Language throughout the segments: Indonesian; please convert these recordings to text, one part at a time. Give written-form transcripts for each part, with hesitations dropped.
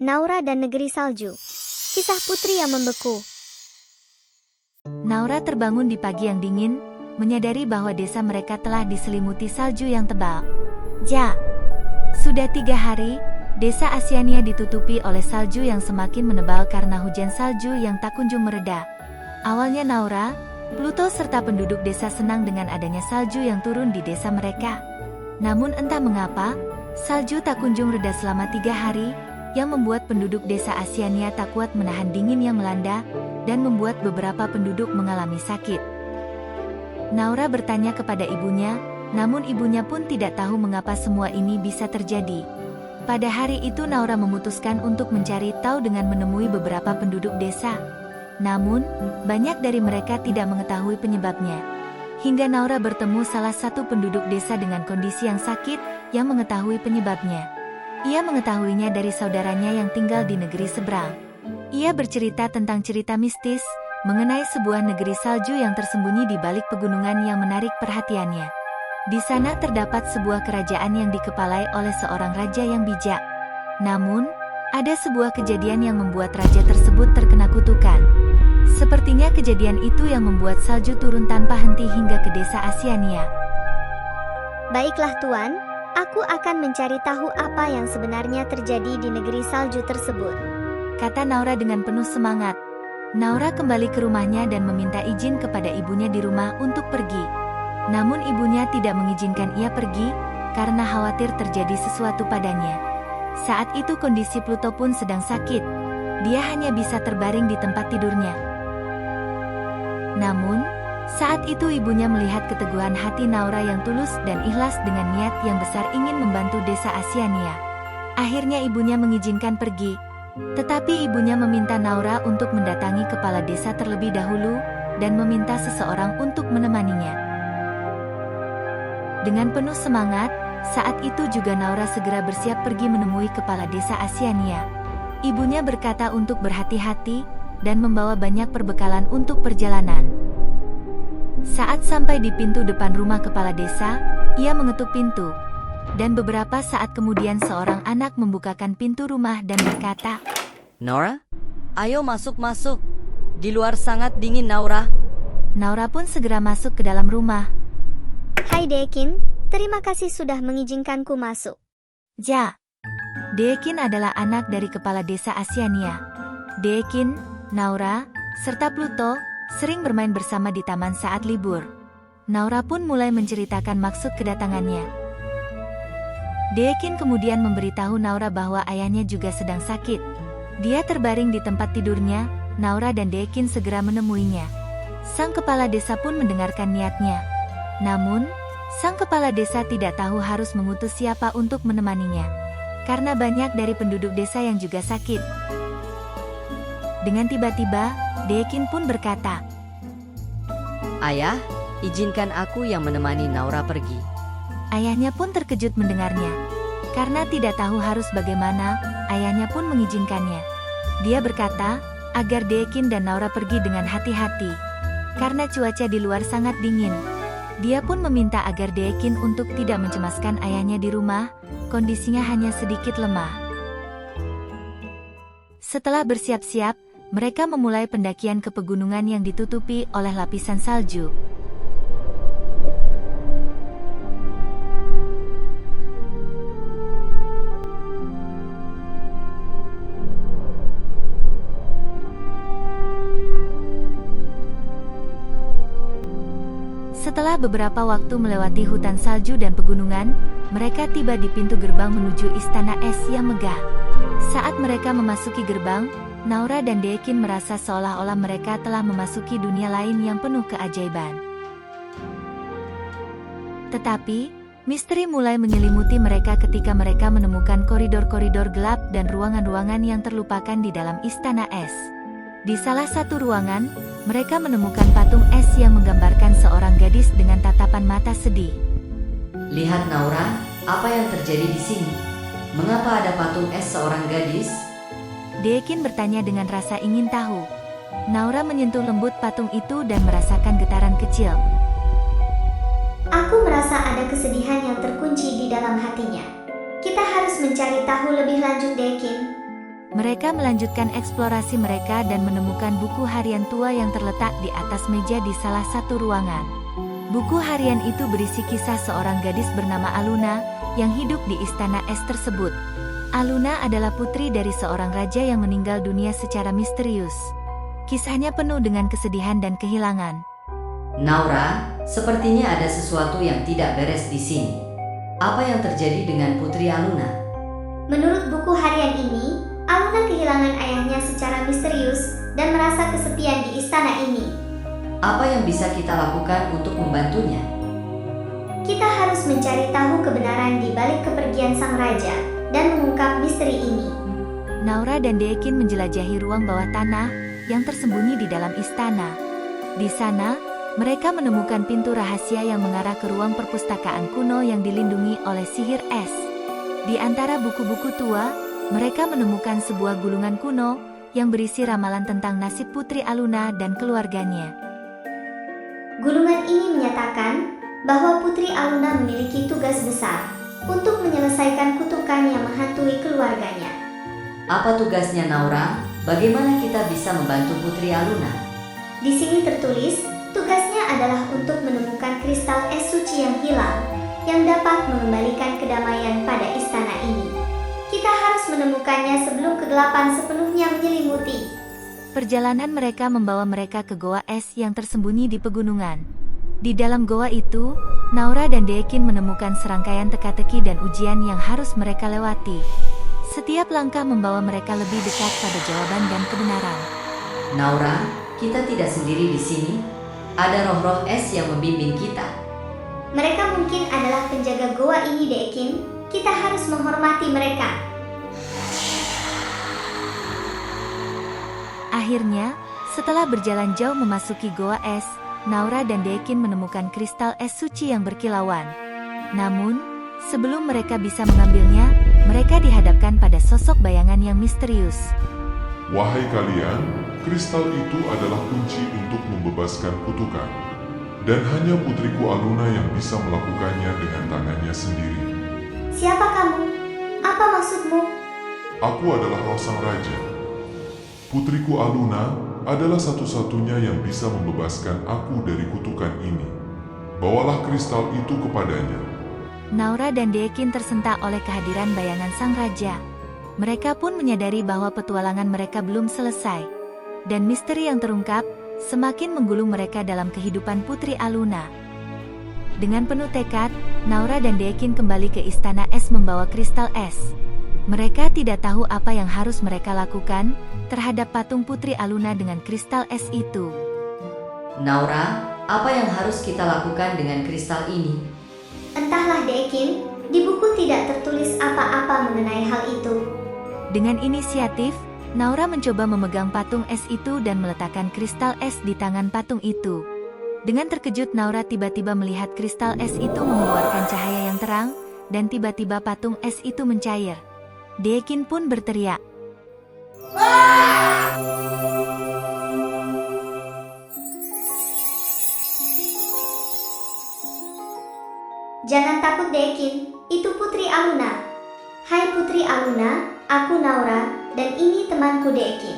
Naura dan Negeri Salju. Kisah putri yang membeku. Naura terbangun di pagi yang dingin, menyadari bahwa desa mereka telah diselimuti salju yang tebal. Sudah 3 hari, desa Asiania ditutupi oleh salju yang semakin menebal karena hujan salju yang tak kunjung mereda. Awalnya Naura, Pluto serta penduduk desa senang dengan adanya salju yang turun di desa mereka. Namun entah mengapa, salju tak kunjung reda selama 3 hari, yang membuat penduduk desa Asiania tak kuat menahan dingin yang melanda, dan membuat beberapa penduduk mengalami sakit. Naura bertanya kepada ibunya, namun ibunya pun tidak tahu mengapa semua ini bisa terjadi. Pada hari itu Naura memutuskan untuk mencari tahu dengan menemui beberapa penduduk desa. Namun, banyak dari mereka tidak mengetahui penyebabnya. Hingga Naura bertemu salah satu penduduk desa dengan kondisi yang sakit, yang mengetahui penyebabnya. Ia mengetahuinya dari saudaranya yang tinggal di negeri seberang. Ia bercerita tentang cerita mistis, mengenai sebuah negeri salju yang tersembunyi di balik pegunungan yang menarik perhatiannya. Di sana terdapat sebuah kerajaan yang dikepalai oleh seorang raja yang bijak. Namun, ada sebuah kejadian yang membuat raja tersebut terkena kutukan. Sepertinya kejadian itu yang membuat salju turun tanpa henti hingga ke desa Asiania. Baiklah Tuan, aku akan mencari tahu apa yang sebenarnya terjadi di negeri salju tersebut, kata Naura dengan penuh semangat. Naura kembali ke rumahnya dan meminta izin kepada ibunya di rumah untuk pergi. Namun ibunya tidak mengizinkan ia pergi, karena khawatir terjadi sesuatu padanya. Saat itu kondisi Pluto pun sedang sakit. Dia hanya bisa terbaring di tempat tidurnya. Namun, saat itu ibunya melihat keteguhan hati Naura yang tulus dan ikhlas dengan niat yang besar ingin membantu desa Asiania. Akhirnya ibunya mengizinkan pergi. Tetapi ibunya meminta Naura untuk mendatangi kepala desa terlebih dahulu, dan meminta seseorang untuk menemaninya. Dengan penuh semangat, saat itu juga Naura segera bersiap pergi menemui kepala desa Asiania. Ibunya berkata untuk berhati-hati, dan membawa banyak perbekalan untuk perjalanan. Saat sampai di pintu depan rumah kepala desa, ia mengetuk pintu. Dan beberapa saat kemudian seorang anak membukakan pintu rumah dan berkata, "Naura, ayo masuk-masuk. Di luar sangat dingin, Naura." Naura pun segera masuk ke dalam rumah. Hai Dekin, terima kasih sudah mengizinkanku masuk. Dekin adalah anak dari kepala desa Asiania. Dekin, Naura, serta Pluto sering bermain bersama di taman saat libur. Naura pun mulai menceritakan maksud kedatangannya. Dekin kemudian memberitahu Naura bahwa ayahnya juga sedang sakit. Dia terbaring di tempat tidurnya. Naura dan Dekin segera menemuinya. Sang kepala desa pun mendengarkan niatnya. Namun, sang kepala desa tidak tahu harus mengutus siapa untuk menemaninya, karena banyak dari penduduk desa yang juga sakit. Dengan tiba-tiba, Dekin pun berkata, "Ayah, izinkan aku yang menemani Naura pergi." Ayahnya pun terkejut mendengarnya. Karena tidak tahu harus bagaimana, ayahnya pun mengizinkannya. Dia berkata, agar Dekin dan Naura pergi dengan hati-hati. Karena cuaca di luar sangat dingin. Dia pun meminta agar Dekin untuk tidak mencemaskan ayahnya di rumah, kondisinya hanya sedikit lemah. Setelah bersiap-siap, mereka memulai pendakian ke pegunungan yang ditutupi oleh lapisan salju. Setelah beberapa waktu melewati hutan salju dan pegunungan, mereka tiba di pintu gerbang menuju istana es yang megah. Saat mereka memasuki gerbang, Naura dan Dekin merasa seolah-olah mereka telah memasuki dunia lain yang penuh keajaiban. Tetapi, misteri mulai menyelimuti mereka ketika mereka menemukan koridor-koridor gelap dan ruangan-ruangan yang terlupakan di dalam istana es. Di salah satu ruangan, mereka menemukan patung es yang menggambarkan seorang gadis dengan tatapan mata sedih. "Lihat Naura, apa yang terjadi di sini? Mengapa ada patung es seorang gadis?" Dekin bertanya dengan rasa ingin tahu. Naura menyentuh lembut patung itu dan merasakan getaran kecil. Aku merasa ada kesedihan yang terkunci di dalam hatinya. Kita harus mencari tahu lebih lanjut Dekin. Mereka melanjutkan eksplorasi mereka dan menemukan buku harian tua yang terletak di atas meja di salah satu ruangan. Buku harian itu berisi kisah seorang gadis bernama Aluna yang hidup di istana es tersebut. Aluna adalah putri dari seorang raja yang meninggal dunia secara misterius. Kisahnya penuh dengan kesedihan dan kehilangan. Naura, sepertinya ada sesuatu yang tidak beres di sini. Apa yang terjadi dengan Putri Aluna? Menurut buku harian ini, Aluna kehilangan ayahnya secara misterius dan merasa kesepian di istana ini. Apa yang bisa kita lakukan untuk membantunya? Kita harus mencari tahu kebenaran di balik kepergian sang raja dan mengungkap misteri ini. Naura dan Deekin menjelajahi ruang bawah tanah yang tersembunyi di dalam istana. Di sana, mereka menemukan pintu rahasia yang mengarah ke ruang perpustakaan kuno yang dilindungi oleh sihir es. Di antara buku-buku tua, mereka menemukan sebuah gulungan kuno yang berisi ramalan tentang nasib Putri Aluna dan keluarganya. Gulungan ini menyatakan bahwa Putri Aluna memiliki tugas besar untuk menyelesaikan kutukan yang menghantui keluarganya. Apa tugasnya, Naura? Bagaimana kita bisa membantu Putri Aluna? Di sini tertulis, tugasnya adalah untuk menemukan kristal es suci yang hilang, yang dapat mengembalikan kedamaian pada istana ini. Kita harus menemukannya sebelum kegelapan sepenuhnya menyelimuti. Perjalanan mereka membawa mereka ke goa es yang tersembunyi di pegunungan. Di dalam goa itu, Naura dan Deekin menemukan serangkaian teka-teki dan ujian yang harus mereka lewati. Setiap langkah membawa mereka lebih dekat pada jawaban dan kebenaran. Naura, kita tidak sendiri di sini. Ada roh-roh es yang membimbing kita. Mereka mungkin adalah penjaga goa ini, Deekin. Kita harus menghormati mereka. Akhirnya, setelah berjalan jauh memasuki goa es, Naura dan Deekin menemukan kristal es suci yang berkilauan. Namun, sebelum mereka bisa mengambilnya, mereka dihadapkan pada sosok bayangan yang misterius. Wahai kalian, kristal itu adalah kunci untuk membebaskan kutukan. Dan hanya putriku Aluna yang bisa melakukannya dengan tangannya sendiri. Siapa kamu? Apa maksudmu? Aku adalah roh sang raja. Putriku Aluna adalah satu-satunya yang bisa membebaskan aku dari kutukan ini. Bawalah kristal itu kepadanya. Naura dan Deekin tersentak oleh kehadiran bayangan sang raja. Mereka pun menyadari bahwa petualangan mereka belum selesai. Dan misteri yang terungkap semakin menggulung mereka dalam kehidupan Putri Aluna. Dengan penuh tekad, Naura dan Deekin kembali ke istana es membawa kristal es. Mereka tidak tahu apa yang harus mereka lakukan terhadap patung Putri Aluna dengan kristal es itu. Naura, apa yang harus kita lakukan dengan kristal ini? Entahlah, Deekin. Di buku tidak tertulis apa-apa mengenai hal itu. Dengan inisiatif, Naura mencoba memegang patung es itu dan meletakkan kristal es di tangan patung itu. Dengan terkejut, Naura tiba-tiba melihat kristal es itu mengeluarkan cahaya yang terang, dan tiba-tiba patung es itu mencair. Deekin pun berteriak. Jangan takut, Deekin. Itu Putri Aluna. Hai Putri Aluna, aku Naura, dan ini temanku Deekin.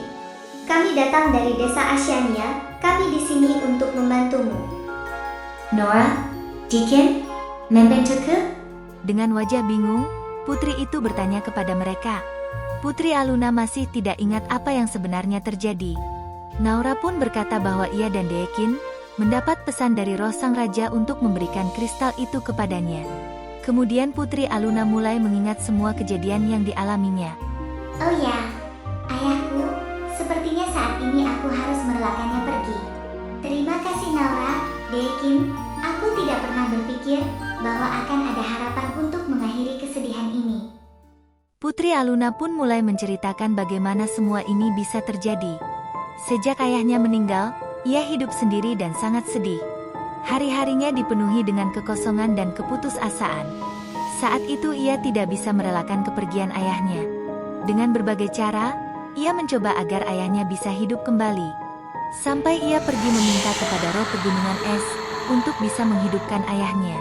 Kami datang dari desa Asyania. Kami di sini untuk membantumu. Nora, Deekin, membantuku? Dengan wajah bingung, putri itu bertanya kepada mereka. Putri Aluna masih tidak ingat apa yang sebenarnya terjadi. Naura pun berkata bahwa ia dan Deekin mendapat pesan dari roh sang raja untuk memberikan kristal itu kepadanya. Kemudian Putri Aluna mulai mengingat semua kejadian yang dialaminya. Oh ya, ayahku, sepertinya saat ini aku harus merelakannya pergi. Terima kasih Naura, Deekin, aku tidak pernah berpikir bahwa akan ada harapan untuk mengakhiri kesedihan ini. Putri Aluna pun mulai menceritakan bagaimana semua ini bisa terjadi. Sejak ayahnya meninggal, ia hidup sendiri dan sangat sedih. Hari-harinya dipenuhi dengan kekosongan dan keputusasaan. Saat itu ia tidak bisa merelakan kepergian ayahnya. Dengan berbagai cara, ia mencoba agar ayahnya bisa hidup kembali. Sampai ia pergi meminta kepada roh pegunungan es untuk bisa menghidupkan ayahnya.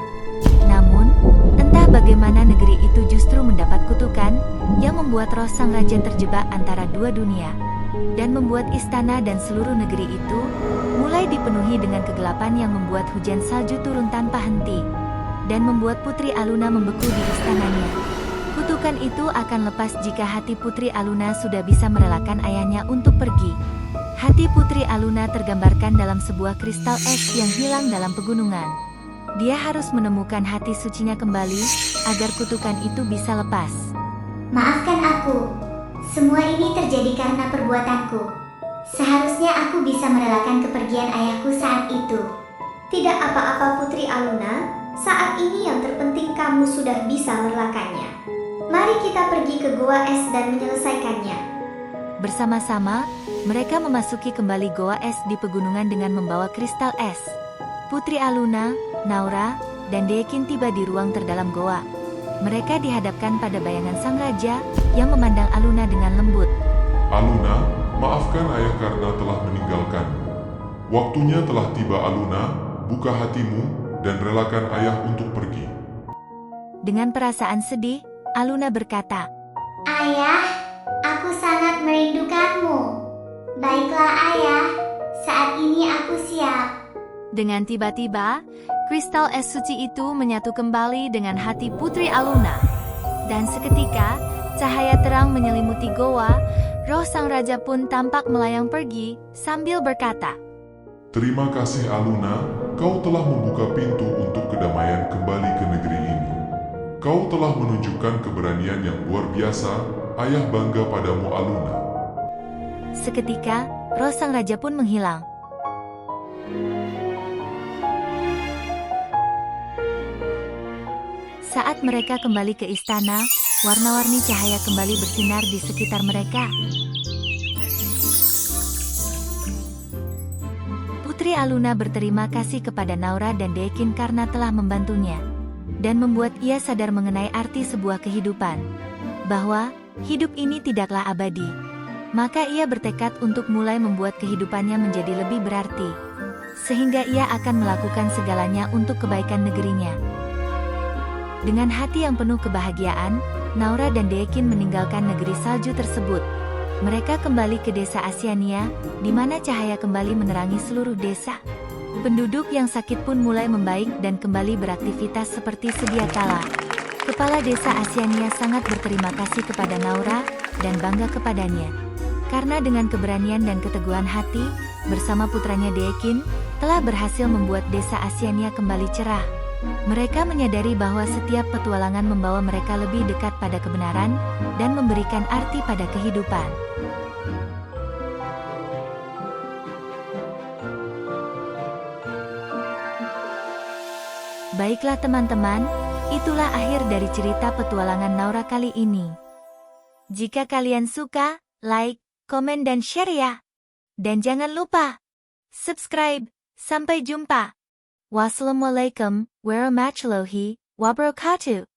Namun, entah bagaimana negeri itu justru mendapat kutukan yang membuat roh sang raja terjebak antara dua dunia, dan membuat istana dan seluruh negeri itu mulai dipenuhi dengan kegelapan yang membuat hujan salju turun tanpa henti, dan membuat Putri Aluna membeku di istananya. Kutukan itu akan lepas jika hati Putri Aluna sudah bisa merelakan ayahnya untuk pergi. Hati Putri Aluna tergambarkan dalam sebuah kristal es yang hilang dalam pegunungan. Dia harus menemukan hati sucinya kembali agar kutukan itu bisa lepas. Maafkan aku. Semua ini terjadi karena perbuatanku. Seharusnya aku bisa merelakan kepergian ayahku saat itu. Tidak apa-apa Putri Aluna, saat ini yang terpenting kamu sudah bisa merelakannya. Mari kita pergi ke Goa Es dan menyelesaikannya. Bersama-sama, mereka memasuki kembali Goa Es di pegunungan dengan membawa kristal es. Putri Aluna, Naura, dan Deekin tiba di ruang terdalam goa. Mereka dihadapkan pada bayangan sang raja yang memandang Aluna dengan lembut. Aluna, maafkan ayah karena telah meninggalkanmu. Waktunya telah tiba Aluna, buka hatimu dan relakan ayah untuk pergi. Dengan perasaan sedih, Aluna berkata, Ayah, aku sangat merindukanmu. Baiklah ayah, saat ini aku siap. Dengan tiba-tiba, kristal es suci itu menyatu kembali dengan hati Putri Aluna. Dan seketika, cahaya terang menyelimuti goa, roh sang raja pun tampak melayang pergi, sambil berkata, Terima kasih Aluna, kau telah membuka pintu untuk kedamaian kembali ke negeri ini. Kau telah menunjukkan keberanian yang luar biasa, ayah bangga padamu Aluna. Seketika, roh sang raja pun menghilang. Saat mereka kembali ke istana, warna-warni cahaya kembali bersinar di sekitar mereka. Putri Aluna berterima kasih kepada Naura dan Deekin karena telah membantunya, dan membuat ia sadar mengenai arti sebuah kehidupan, bahwa hidup ini tidaklah abadi. Maka ia bertekad untuk mulai membuat kehidupannya menjadi lebih berarti, sehingga ia akan melakukan segalanya untuk kebaikan negerinya. Dengan hati yang penuh kebahagiaan, Naura dan Deekin meninggalkan negeri salju tersebut. Mereka kembali ke desa Asiania, di mana cahaya kembali menerangi seluruh desa. Penduduk yang sakit pun mulai membaik dan kembali beraktivitas seperti sedia kala. Kepala desa Asiania sangat berterima kasih kepada Naura dan bangga kepadanya. Karena dengan keberanian dan keteguhan hati, bersama putranya Deekin, telah berhasil membuat desa Asiania kembali cerah. Mereka menyadari bahwa setiap petualangan membawa mereka lebih dekat pada kebenaran dan memberikan arti pada kehidupan. Baiklah teman-teman, itulah akhir dari cerita petualangan Naura kali ini. Jika kalian suka, like, komen dan share ya. Dan jangan lupa subscribe. Sampai jumpa. Wassalamualaikum warahmatullahi wabarakatuh.